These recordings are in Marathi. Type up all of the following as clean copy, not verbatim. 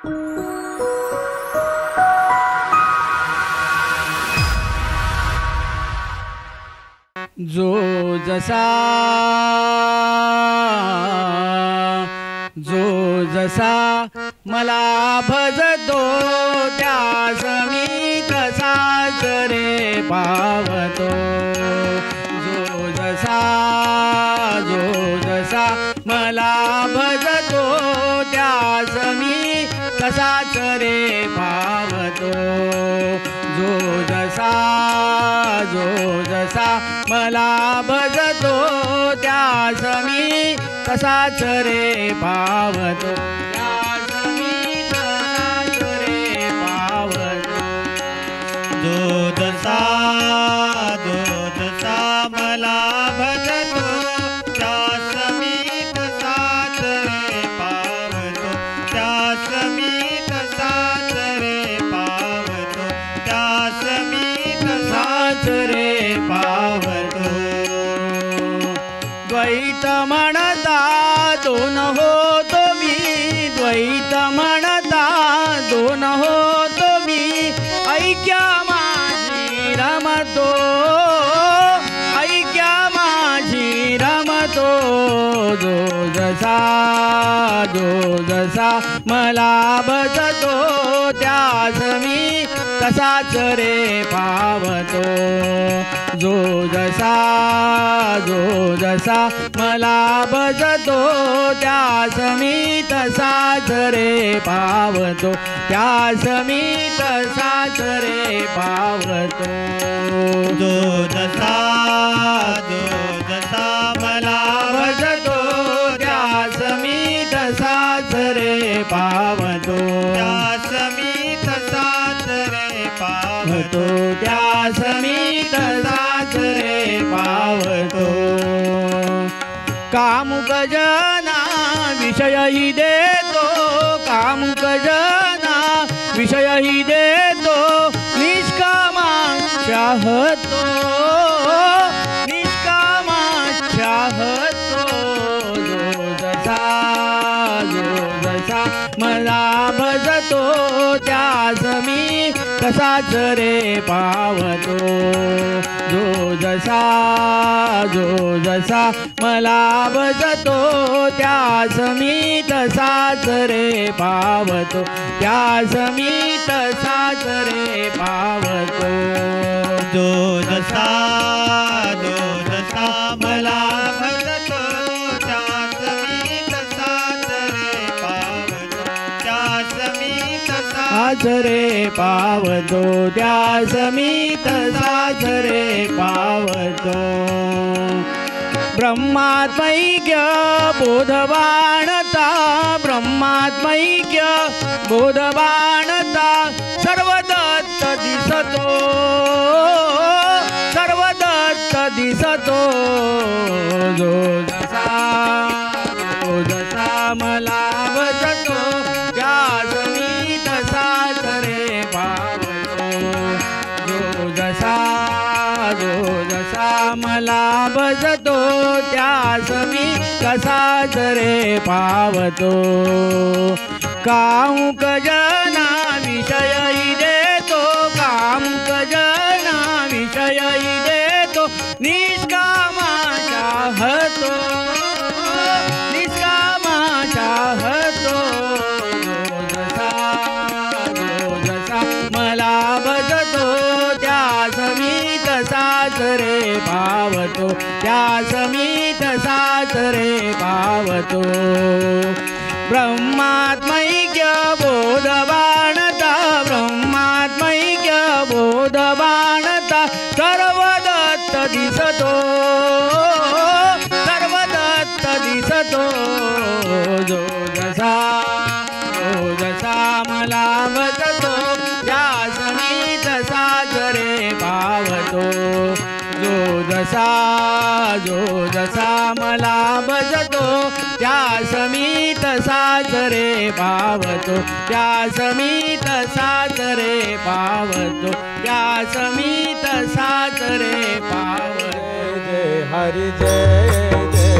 जो जसा मला भजतो त्यास मी तसाच रे पावतो। जो जसा मला भजतो त्यास मी तसाच रे पावतो। जो जसा मला भजतो त्यास मी तसाच रे पावतो। त्यास मी तसाच रे पावतो। जो जसा मला भजतो त्यास मी तसाच रे पावतो। त्यास मी तसाच रे पावतो। त्यास मी तसाच रे पावतो। द्वैत म्हणता दोन होतो मी, द्वैत म्हणता दोन होतो मी, ऐक्या माझी रमतो, ऐक्या माझी रमतो। जो जसा मला भजतो त्यास मी तसाच रे पावतो। जो जसा मला भजतो त्यास मी तसाच रे पावतो। त्यास मी तसाच रे पावतो। जो जसा मला भजतो त्यास मी तसाच रे पावतो। त्यास मी तसाच रे पावतो। त्यास मी तसाच रे पावतो। कामुक जना विषयही देतो, कामुक जना विषयही देतो, निष्कामा चाहतो, निष्कामा चाहतो। जो जसा मला भजतो त्यास मी तसाच रे पावतो। जो जसा मला भजतो त्यास मी तसाच रे पावतो। त्यास मी तसाच रे पावतो। जो जसा मला भजतो त्यास मी तसाच रे पावतो। त्यास मी तसाच रे पावतो। त्यास मी तसाच रे पावतो। ब्रह्मात्मैक्य बोधवाणता, ब्रह्मात्मैक्य बोधवाणता, सर्वदत्त दिसतो, सर्वदत्त दिसतो। जो जसा मला भजतो त्यास मी तसाच रे पावतो। जो जसा मला भजतो त्यास मी तसाच रे पावतो। कामुक जना विषयही देतो, कामुक जना विषयही देतो, निष्कामा चाहतो, निष्कामा चाहतो। जो जसा मला भजतो त्यास मी तसाच रे पावतो। त्यास मी तसाच रे पावतो। ब्रह्मात्मैक्य बोधवाणता, ब्रह्मात्मैक्य बोधवाणता, सर्वदत्त दिसतो, सर्वदत्त दिसतो। जो जसा मला भजतो त्यास मी तसाच रे पावतो। जो जसा मला भजतो त्यास मी तसाच रे पावतो। त्यास मी तसाच रे पावतो। त्यास मी तसाच रे पावतो। जय हरि जय जय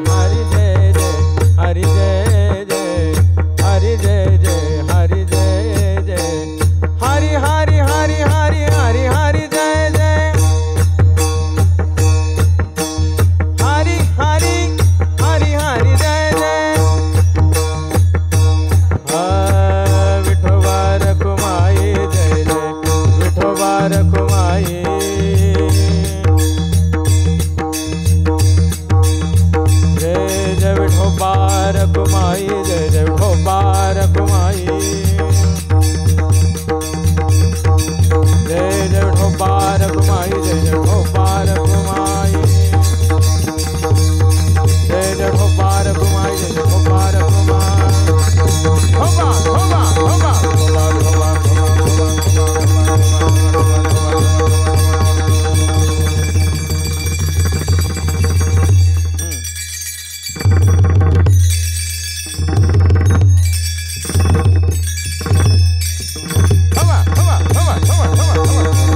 हरि जय जय हरि जय जय हरि जय जय हरि हवा हवा हवा हवा हवा हवा